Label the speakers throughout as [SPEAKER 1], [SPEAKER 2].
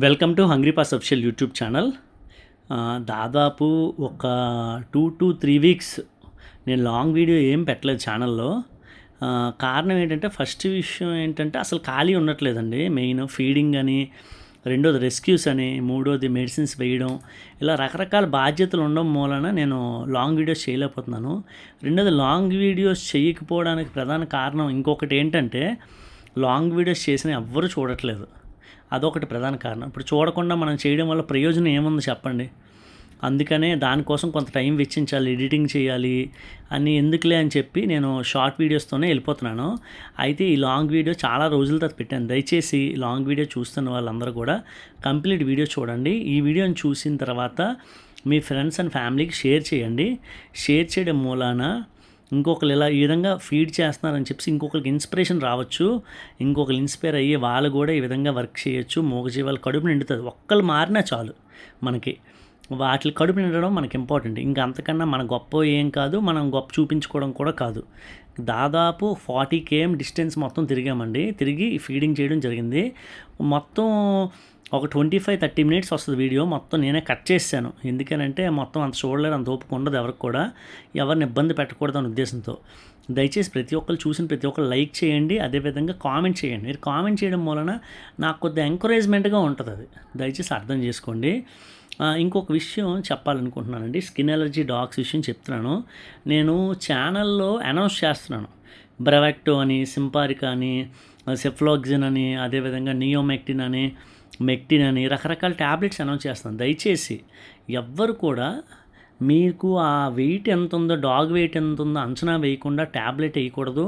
[SPEAKER 1] Welcome to hungry pass official YouTube channel. దాదాపు ఒక 2 to 3 weeks నేను లాంగ్ వీడియో ఏం పెట్టలేదు ఛానల్లో. కారణం ఏంటంటే, ఫస్ట్ విషయం ఏంటంటే అసలు ఖాళీ ఉండట్లేదండి. మెయిన్ ఫీడింగ్ అని, రెండోది రెస్క్యూస్ అని, మూడోది మెడిసిన్స్ వేయడం, ఇలా రకరకాల బాధ్యతలు ఉండడం మూలన నేను లాంగ్ వీడియోస్ చేయలేకపోతున్నాను. రెండోది, లాంగ్ వీడియోస్ చేయకపోవడానికి ప్రధాన కారణం ఇంకొకటి ఏంటంటే, లాంగ్ వీడియోస్ చేసిన ఎవ్వరూ చూడట్లేదు. అదొకటి ప్రధాన కారణం. ఇప్పుడు చూడకుండా మనం చేయడం వల్ల ప్రయోజనం ఏముంది చెప్పండి? అందుకనే దానికోసం కొంత టైం వెచ్చించాలి, ఎడిటింగ్ చేయాలి అని ఎందుకులే అని చెప్పి నేను షార్ట్ వీడియోస్తోనే వెళ్ళిపోతున్నాను. అయితే ఈ లాంగ్ వీడియో చాలా రోజుల తర్వాత పెట్టాను. దయచేసి లాంగ్ వీడియో చూస్తున్న వాళ్ళందరూ కూడా కంప్లీట్ వీడియో చూడండి. ఈ వీడియోని చూసిన తర్వాత మీ ఫ్రెండ్స్ అండ్ ఫ్యామిలీకి షేర్ చేయండి. షేర్ చేయడం మూలాన ఇంకొకరు ఇలా ఈ విధంగా ఫీడ్ చేస్తున్నారని చెప్పి ఇంకొకరికి ఇన్స్పిరేషన్ రావచ్చు. ఇంకొకరు ఇన్స్పైర్ అయ్యి వాళ్ళు కూడా ఈ విధంగా వర్క్ చేయొచ్చు. మూగజీవాల కడుపు నిండుతుంది. ఒక్కళ్ళు మారినా చాలు మనకి. వాటి కడుపు నిండడం మనకి ఇంపార్టెంట్. ఇంకా అంతకన్నా మన గొప్ప ఏం కాదు, మనం గొప్ప చూపించుకోవడం కూడా కాదు. దాదాపు 40 km డిస్టెన్స్ మొత్తం తిరిగామండి. తిరిగి ఫీడింగ్ చేయడం జరిగింది. మొత్తం ఒక 25-30 మినిట్స్ వస్తుంది వీడియో. మొత్తం నేనే కట్ చేశాను. ఎందుకనంటే మొత్తం అంత చూడలేరు, అంత ఓపిక ఉండదు ఎవరికి కూడా. ఎవరిని ఇబ్బంది పెట్టకూడదు అనే ఉద్దేశంతో. దయచేసి ప్రతి ఒక్కరు చూసిన ప్రతి ఒక్కరు లైక్ చేయండి, అదేవిధంగా కామెంట్ చేయండి. మీరు కామెంట్ చేయడం వలన నాకు కొద్దిగా ఎంకరేజ్మెంట్గా ఉంటుంది. అది దయచేసి అర్థం చేసుకోండి. ఇంకొక విషయం చెప్పాలనుకుంటున్నానండి. స్కిన్ ఎలర్జీ డాగ్స్ విషయం చెప్తున్నాను. నేను ఛానల్లో అనౌన్స్ చేస్తున్నాను. బ్రవెక్టో అని, సింపారికా అని, సెఫ్లాక్సిన్ అని, అదేవిధంగా నియోమెక్టిన్ అని, మెక్టిన్ అని రకరకాల ట్యాబ్లెట్స్ అనౌన్స్ చేస్తాను. దయచేసి ఎవ్వరు కూడా మీకు ఆ వెయిట్ ఎంత ఉందో, డాగ్ వెయిట్ ఎంత ఉందో అంచనా వేయకుండా ట్యాబ్లెట్ వేయకూడదు.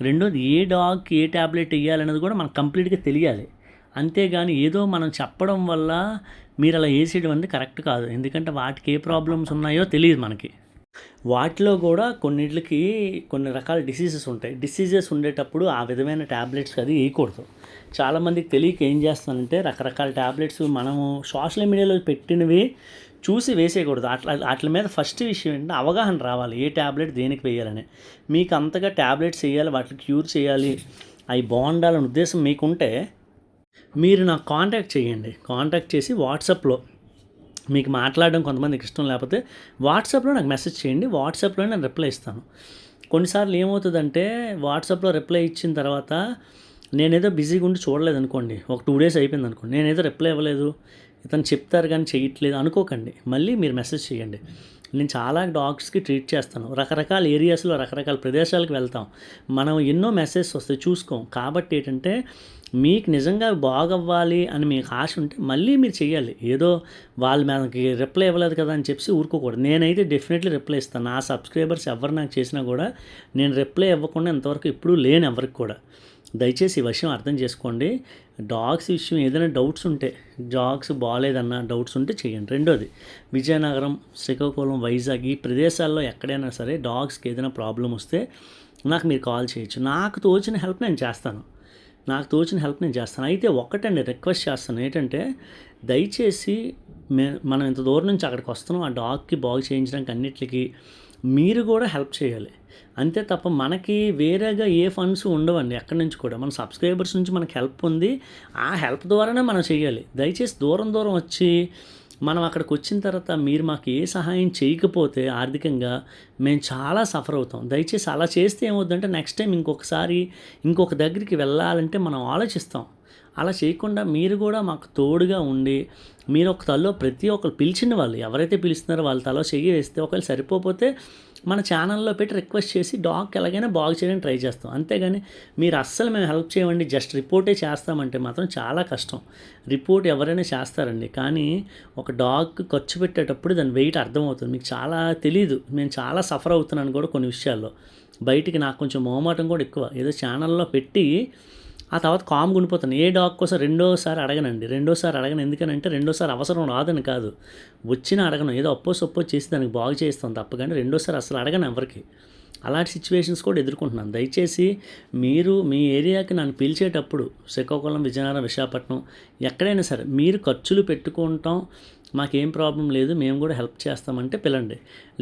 [SPEAKER 1] రెండోది, ఏ డాగ్కి ఏ ట్యాబ్లెట్ వేయాలనేది కూడా మనకు కంప్లీట్గా తెలియాలి. అంతేగాని ఏదో మనం చెప్పడం వల్ల మీరు అలా వేసేయడం అనేది కరెక్ట్ కాదు. ఎందుకంటే వాటికి ఏ ప్రాబ్లమ్స్ ఉన్నాయో తెలియదు మనకి. వాటిలో కూడా కొన్నిటికి కొన్ని రకాల డిసీజెస్ ఉంటాయి. డిసీజెస్ ఉండేటప్పుడు ఆ విధమైన ట్యాబ్లెట్స్ అది వేయకూడదు. చాలామందికి తెలియక ఏం చేస్తానంటే రకరకాల ట్యాబ్లెట్స్ మనము సోషల్ మీడియాలో పెట్టినవి చూసి వేసేయకూడదు. వాటి మీద ఫస్ట్ విషయం ఏంటంటే అవగాహన రావాలి. ఏ ట్యాబ్లెట్ దేనికి వేయాలని. మీకు అంతగా ట్యాబ్లెట్స్ వేయాలి, వాటిని క్యూర్ చేయాలి, అవి బాగుండాలనే ఉద్దేశం మీకుంటే మీరు నాకు కాంటాక్ట్ చేయండి. కాంటాక్ట్ చేసి వాట్సాప్లో మీకు మాట్లాడడం కొంతమందికి ఇష్టం లేకపోతే వాట్సాప్లో నాకు మెసేజ్ చేయండి. వాట్సాప్లో నేను రిప్లై ఇస్తాను. కొన్నిసార్లు ఏమవుతుందంటే వాట్సాప్లో రిప్లై ఇచ్చిన తర్వాత నేనేదో బిజీగా ఉండి చూడలేదు అనుకోండి, ఒక 2 days అయిపోయింది అనుకోండి, నేనేదో రిప్లై ఇవ్వలేదు, ఇతను చెప్తారు కానీ చేయట్లేదు అనుకోకండి. మళ్ళీ మీరు మెసేజ్ చేయండి. నేను చాలా డాగ్స్కి ట్రీట్ చేస్తాను. రకరకాల ఏరియాస్లో రకరకాల ప్రదేశాలకు వెళ్తాం. మనం ఎన్నో మెసేజెస్ వస్తాయి, చూసుకోం. కాబట్టి ఏంటంటే మీకు నిజంగా బాగవ్వాలి అని మీకు ఆశ ఉంటే మళ్ళీ మీరు చేయాలి. ఏదో వాళ్ళు మనకి రిప్లై ఇవ్వలేదు కదా అని చెప్పి ఊరుకోకూడదు. నేనైతే డెఫినెట్లీ రిప్లై ఇస్తాను. నా సబ్స్క్రైబర్స్ ఎవరు నాకు చేసినా కూడా నేను రిప్లై ఇవ్వకుండా ఇంతవరకు ఎప్పుడూ లేను ఎవరికి కూడా. దయచేసి ఈ విషయం అర్థం చేసుకోండి. డాగ్స్ విషయం ఏదైనా డౌట్స్ ఉంటే, డాగ్స్ బాగాలేదన్న డౌట్స్ ఉంటే చేయండి. రెండోది, విజయనగరం, శ్రీకాకుళం, వైజాగ్ ఈ ప్రదేశాల్లో ఎక్కడైనా సరే డాగ్స్కి ఏదైనా ప్రాబ్లం వస్తే నాకు మీరు కాల్ చేయొచ్చు. నాకు తోచిన హెల్ప్ నేను చేస్తాను. అయితే ఒకటండి రిక్వెస్ట్ చేస్తాను ఏంటంటే, దయచేసి మనం ఇంత దూరం నుంచి అక్కడికి వస్తున్నాం, ఆ డాగ్కి బాగు చేయించడానికి అన్నిటికీ మీరు కూడా హెల్ప్ చేయాలి. అంతే తప్ప మనకి వేరేగా ఏ ఫండ్స్ ఉండవండి ఎక్కడి నుంచి కూడా. మన సబ్స్క్రైబర్స్ నుంచి మనకి హెల్ప్ ఉంది. ఆ హెల్ప్ ద్వారానే మనం చేయాలి. దయచేసి దూరం వచ్చి మనం అక్కడికి వచ్చిన తర్వాత మీరు మాకు ఏ సహాయం చేయకపోతే ఆర్థికంగా మేము చాలా సఫర్ అవుతాం. దయచేసి అలా చేస్తే ఏమవుతుందంటే నెక్స్ట్ టైం ఇంకొక దగ్గరికి వెళ్ళాలంటే మనం ఆలోచిస్తాం. అలా చేయకుండా మీరు కూడా మాకు తోడుగా ఉండి, మీరు ఒక తలలో ప్రతి ఒక్కరు పిలిచిన వాళ్ళు ఎవరైతే పిలుస్తున్నారో వాళ్ళ తలలో చెయ్యి వేస్తే, ఒకవేళ సరిపోతే మన ఛానల్లో పెట్టి రిక్వెస్ట్ చేసి డాగ్కి ఎలాగైనా బాగు చేయడానికి ట్రై చేస్తాం. అంతేగాని మీరు అస్సలు మేము హెల్ప్ చేయమండి, జస్ట్ రిపోర్టే చేస్తామంటే మాత్రం చాలా కష్టం. రిపోర్ట్ ఎవరైనా చేస్తారండి, కానీ ఒక డాగ్కి ఖర్చు పెట్టేటప్పుడు దాని వెయిట్ అర్థమవుతుంది. మీకు చాలా తెలీదు. నేను చాలా సఫర్ అవుతున్నాను కూడా కొన్ని విషయాల్లో. బయటికి నాకు కొంచెం మొహమాటం కూడా ఎక్కువ. ఏదో ఛానల్లో పెట్టి ఆ తర్వాత కామ్గా ఉండిపోతాను. ఏ డాగ్ కోసం రెండోసారి అడగను. ఎందుకనంటే రెండోసారి అవసరం రాదని కాదు, వచ్చినా అడగను. ఏదో సొప్పో చేసి దానికి బాగు చేస్తాను తప్ప, కానీ రెండోసారి అసలు అడగను ఎవరికి. అలాంటి సిచ్యువేషన్స్ కూడా ఎదుర్కొంటున్నాను. దయచేసి మీరు మీ ఏరియాకి నన్ను పిలిచేటప్పుడు శ్రీకాకుళం, విజయనగరం, విశాఖపట్నం ఎక్కడైనా సరే మీరు ఖర్చులు పెట్టుకుంటాం, మాకేం ప్రాబ్లం లేదు, మేము కూడా హెల్ప్ చేస్తామంటే పిలండి.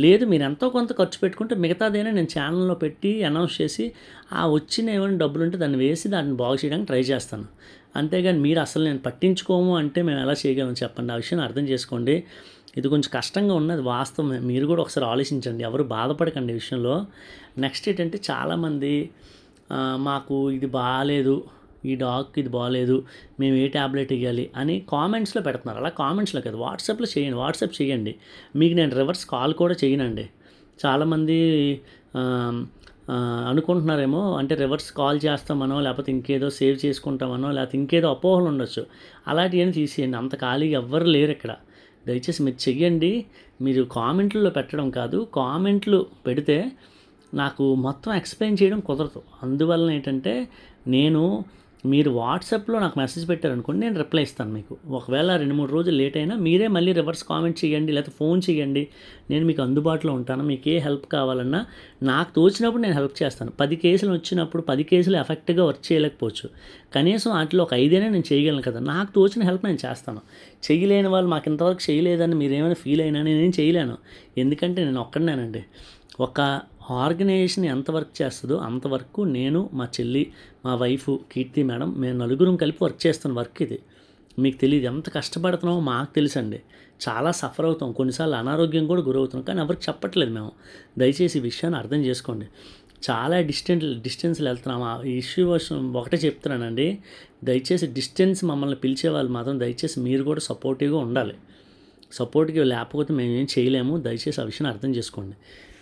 [SPEAKER 1] లేదు మీరు ఎంతో కొంత ఖర్చు పెట్టుకుంటే మిగతాదైనా నేను ఛానల్లో పెట్టి అనౌన్స్ చేసి ఆ వచ్చిన ఏమైనా డబ్బులు ఉంటే దాన్ని వేసి దాన్ని బాగు చేయడానికి ట్రై చేస్తాను. అంతేగాని మీరు అసలు నేను పట్టించుకోము అంటే మేము ఎలా చేయగలం చెప్పండి? ఆ విషయాన్ని అర్థం చేసుకోండి. ఇది కొంచెం కష్టంగా ఉన్నది వాస్తవమే. మీరు కూడా ఒకసారి ఆలోచించండి. ఎవరు బాధపడకండి ఈ విషయంలో. నెక్స్ట్ ఏంటంటే చాలామంది మాకు ఇది బాలేదు, ఈ డాగ్‌కి ఇది బాలేదు, మేము ఏ టాబ్లెట్ ఇయ్యాలి అని కామెంట్స్‌లో పెడుతున్నారు. అలా కామెంట్స్‌లో కాదు, వాట్సాప్‌లో చేయండి. వాట్సాప్ చేయండి. మీకు నేను రివర్స్ కాల్ కూడా చేయనండి. చాలామంది ఆహ్, అనుకుంటున్నారేమో అంటే రివర్స్ కాల్ చేస్తామనో, లేకపోతే ఇంకేదో సేవ్ చేసుకుంటామనో, లేకపోతే ఇంకేదో అపోహలు ఉండొచ్చు. అలాంటివన్నీ తీసేయండి. అంత ఖాళీగా ఎవ్వరు లేరిక్కడ. దయచేసి మీరు చెయ్యండి. మీరు కామెంట్లలో పెట్టడం కాదు. కామెంట్లు పెడితే నాకు మొత్తం ఎక్స్‌ప్లెయిన్ చేయడం కుదరదు. అందువలన ఏంటంటే నేను మీరు వాట్సాప్‌లో నాకు మెసేజ్ పెట్టారనుకోండి, నేను రిప్లై ఇస్తాను మీకు. ఒకవేళ 2, 3 రోజులు లేట్ అయినా మీరే మళ్ళీ రివర్స్ కామెంట్ చేయండి, లేకపోతే ఫోన్ చేయండి. నేను మీకు అందుబాటులో ఉంటాను. మీకు ఏ హెల్ప్ కావాలన్నా నాకు తోచినప్పుడు నేను హెల్ప్ చేస్తాను. 10 కేసులు వచ్చినప్పుడు 10 కేసులు ఎఫెక్ట్‌గా వర్క్ చేయలేకపోవచ్చు. కనీసం వాటిలో ఒక 5 అయినా నేను చేయగలను కదా! నాకు తోచిన హెల్ప్ నేను చేస్తాను. చేయలేని వాళ్ళు మాకు ఇంతవరకు చేయలేదని మీరేమైనా ఫీల్ అయినా నేనేం చేయలేను. ఎందుకంటే నేను ఒక్కడినేనండి. ఒక ఆర్గనైజేషన్ ఎంత వర్క్ చేస్తదో అంతవరకు నేను, మా చెల్లి, మా వైఫు కీర్తి మేడం మేము నలుగురం కలిపి వర్క్ చేస్తున్న వర్క్ ఇది. మీకు తెలీదు ఎంత కష్టపడుతున్నామో మాకు తెలుసండి. చాలా సఫర్ అవుతాం. కొన్నిసార్లు అనారోగ్యం కూడా గురవుతున్నాం. కానీ ఎవరికి చెప్పట్లేదు మేము. దయచేసి ఈ విషయాన్ని అర్థం చేసుకోండి. చాలా డిస్టెన్స్‌లో వెళ్తున్నాం. ఆ ఇష్యూ ఒకటే చెప్తున్నానండి. దయచేసి డిస్టెన్స్ మమ్మల్ని పిలిచే వాళ్ళు మాత్రం దయచేసి మీరు కూడా సపోర్టివ్‌గా ఉండాలి. సపోర్ట్‌గా లేకపోతే మేమేం చేయలేము. దయచేసి ఆ విషయాన్ని అర్థం చేసుకోండి.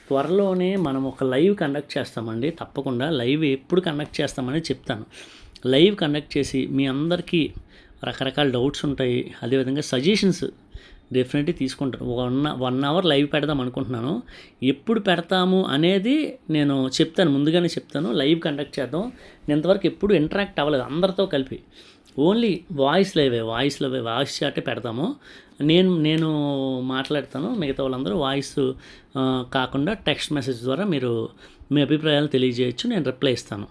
[SPEAKER 1] త్వరలోనే మనం ఒక లైవ్ కండక్ట్ చేస్తామండి. తప్పకుండా లైవ్ ఎప్పుడు కండక్ట్ చేస్తామనేది చెప్తాను. లైవ్ కండక్ట్ చేసి మీ అందరికీ రకరకాల డౌట్స్ ఉంటాయి. అదేవిధంగా సజెషన్స్ డెఫినెట్లీ తీసుకుంటాను. 1 అవర్ లైవ్ పెడదాం అనుకుంటున్నాను. ఎప్పుడు పెడతాము అనేది నేను చెప్తాను, ముందుగానే చెప్తాను. లైవ్ కండక్ట్ చేద్దాం. నేను ఇంతవరకు ఎప్పుడు ఇంటరాక్ట్ అవ్వలేదు అందరితో కలిపి. ఓన్లీ వాయిస్ చాటే పెడతాము. నేను మాట్లాడతాను. మిగతా వాళ్ళందరూ వాయిస్ కాకుండా టెక్స్ట్ మెసేజ్ ద్వారా మీరు మీ అభిప్రాయాలు తెలియజేయచ్చు. నేను రిప్లై ఇస్తాను.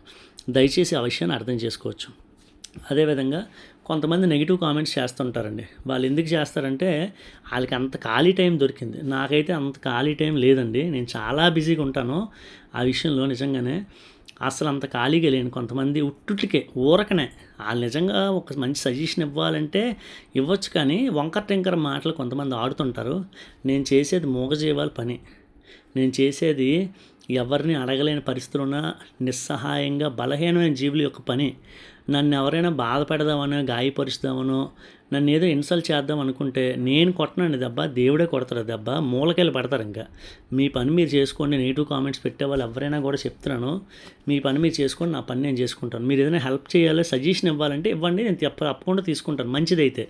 [SPEAKER 1] దయచేసి ఆ విషయాన్ని అర్థం చేసుకోవచ్చు. అదేవిధంగా కొంతమంది నెగిటివ్ కామెంట్స్ చేస్తుంటారండి. వాళ్ళు ఎందుకు చేస్తారంటే వాళ్ళకి అంత ఖాళీ టైం దొరికింది. నాకైతే అంత ఖాళీ టైం లేదండి. నేను చాలా బిజీగా ఉంటాను ఆ విషయంలో నిజంగానే. అసలు అంత ఖాళీగా లేను. కొంతమంది ఉట్టుటికే ఊరకనే వాళ్ళు నిజంగా ఒక మంచి సజెషన్ ఇవ్వాలంటే ఇవ్వచ్చు, కానీ వంకర టింకర మాటలు కొంతమంది ఆడుతుంటారు. నేను చేసేది మూగజీవాల పని. నేను చేసేది ఎవరిని అడగలేని పరిస్థితులున్న నిస్సహాయంగా బలహీనమైన జీవుల యొక్క పని. నన్ను ఎవరైనా బాధ పెడదామనో, గాయపరుచుదామనో, నన్ను ఏదో ఇన్సల్ట్ చేద్దాం అనుకుంటే నేను కొట్టనండి దెబ్బ, దేవుడే కొడతాడు దెబ్బ. మూలకెళ్ళి పడతారు ఇంకా. మీ పని మీరు చేసుకోండి. నెగిటివ్ కామెంట్స్ పెట్టేవాళ్ళు ఎవరైనా కూడా చెప్తున్నాను, మీ పని మీరు చేసుకోండి, నా పని నేను చేసుకుంటాను. మీరు ఏదైనా హెల్ప్ చేయాలి, సజెషన్ ఇవ్వాలంటే ఇవ్వండి, నేను తప్పకుండా తీసుకుంటాను. మంచిదైతే,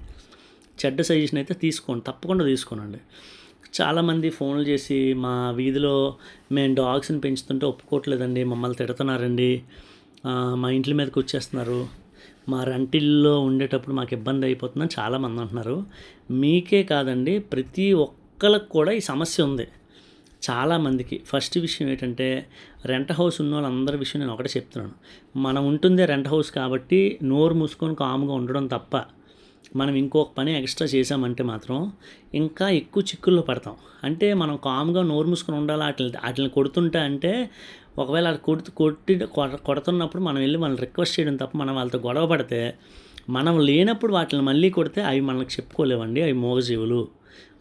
[SPEAKER 1] చెడ్డ సజెషన్ అయితే తీసుకోండి, తప్పకుండా తీసుకోనండి. చాలామంది ఫోన్లు చేసి మా వీధిలో మేము డాగ్స్ని పెంచుతుంటే ఒప్పుకోవట్లేదండి, మమ్మల్ని తిడుతున్నారండి, మా ఇంట్ల మీదకి వచ్చేస్తున్నారు, మా రెంటిల్లో ఉండేటప్పుడు మాకు ఇబ్బంది అయిపోతుందని చాలామంది అంటున్నారు. మీకే కాదండి, ప్రతి ఒక్కరికి కూడా ఈ సమస్య ఉంది చాలామందికి. ఫస్ట్ విషయం ఏంటంటే రెంట్ హౌస్ ఉన్న వాళ్ళందరి విషయం నేను ఒకటే చెప్తున్నాను. మనం ఉంటుందే రెంట్ హౌస్ కాబట్టి నోరు మూసుకొని కామ్గా ఉండడం తప్ప మనం ఇంకొక పని ఎక్స్ట్రా చేసామంటే మాత్రం ఇంకా ఎక్కువ చిక్కుల్లో పడతాం. అంటే మనం కామ్గా నోరు మూసుకొని ఉండాలి. వాటిని కొడుతుంటే అంటే ఒకవేళ అది కొడుతున్నప్పుడు మనం వెళ్ళి వాళ్ళని రిక్వెస్ట్ చేయడం తప్ప మనం వాళ్ళతో గొడవ పడితే, మనం లేనప్పుడు వాటిని మళ్ళీ కొడితే అవి మనకు చెప్పుకోలేవండి, అవి మూగజీవులు.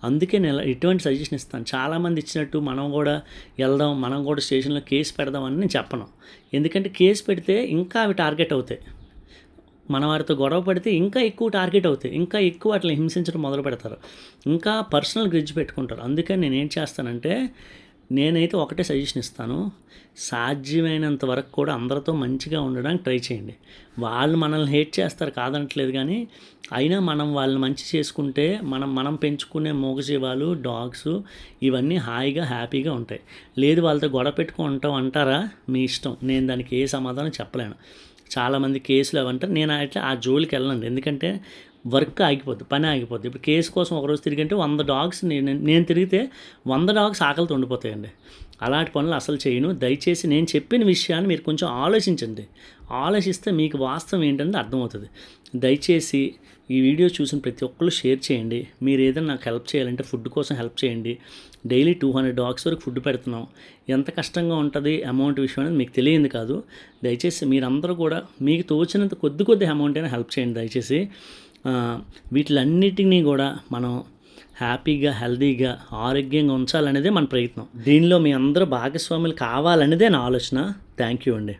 [SPEAKER 1] అందుకే నేను ఇటువంటి సజెషన్ ఇస్తాను. చాలామంది ఇచ్చినట్టు మనం కూడా వెళ్దాం, మనం కూడా స్టేషన్లో కేసు పెడదామని నేను చెప్పను. ఎందుకంటే కేసు పెడితే ఇంకా అవి టార్గెట్ అవుతాయి. మన వారితో గొడవ పడితే ఇంకా ఎక్కువ టార్గెట్ అవుతాయి, ఇంకా ఎక్కువ అట్లా హింసించడం మొదలు పెడతారు, ఇంకా పర్సనల్ గ్రిడ్జ్ పెట్టుకుంటారు. అందుకని నేనేం చేస్తానంటే నేనైతే ఒకటే సజెషన్ ఇస్తాను. సాధ్యమైనంత వరకు కూడా అందరితో మంచిగా ఉండడానికి ట్రై చేయండి. వాళ్ళు మనల్ని హేట్ చేస్తారు కాదనట్లేదు, కానీ అయినా మనం వాళ్ళని మంచి చేసుకుంటే మనం పెంచుకునే మూగజీవాలు, డాగ్స్ ఇవన్నీ హాయిగా హ్యాపీగా ఉంటాయి. లేదు వాళ్ళతో గొడవ పెట్టుకుంటాం అంటారా, మీ ఇష్టం. నేను దానికి ఏ సమాధానం చెప్పలేను. చాలామంది కేసులు అవంటారు. నేను అట్లా ఆ జోలికి వెళ్ళనండి. ఎందుకంటే వర్క్ ఆగిపోద్ది, పని ఆగిపోద్ది. ఇప్పుడు కేసు కోసం ఒకరోజు తిరిగంటే 100 డాగ్స్ నేను తిరిగితే 100 డాగ్స్ ఆకలితో ఉండిపోతాయండి. అలాంటి పనులు అసలు చేయను. దయచేసి నేను చెప్పిన విషయాన్ని మీరు కొంచెం ఆలోచించండి. ఆలోచిస్తే మీకు వాస్తవం ఏంటనేది అర్థమవుతుంది. దయచేసి ఈ వీడియో చూసిన ప్రతి ఒక్కరు షేర్ చేయండి. మీరు ఏదైనా నాకు హెల్ప్ చేయాలంటే ఫుడ్ కోసం హెల్ప్ చేయండి. డైలీ 200 డాగ్స్ వరకు ఫుడ్ పెడుతున్నాం. ఎంత కష్టంగా ఉంటుంది అమౌంట్ విషయం అనేది మీకు తెలియంది కాదు. దయచేసి మీరందరూ కూడా మీకు తోచినంత కొద్ది అమౌంట్ అయినా హెల్ప్ చేయండి దయచేసి. వీటిలన్నిటినీ కూడా మనం హ్యాపీగా, హెల్తీగా, ఆరోగ్యంగా ఉంచాలనేదే మన ప్రయత్నం. దీనిలో మీ అందరూ భాగస్వాములు కావాలనేదే నా ఆలోచన. థ్యాంక్ యూ అండి.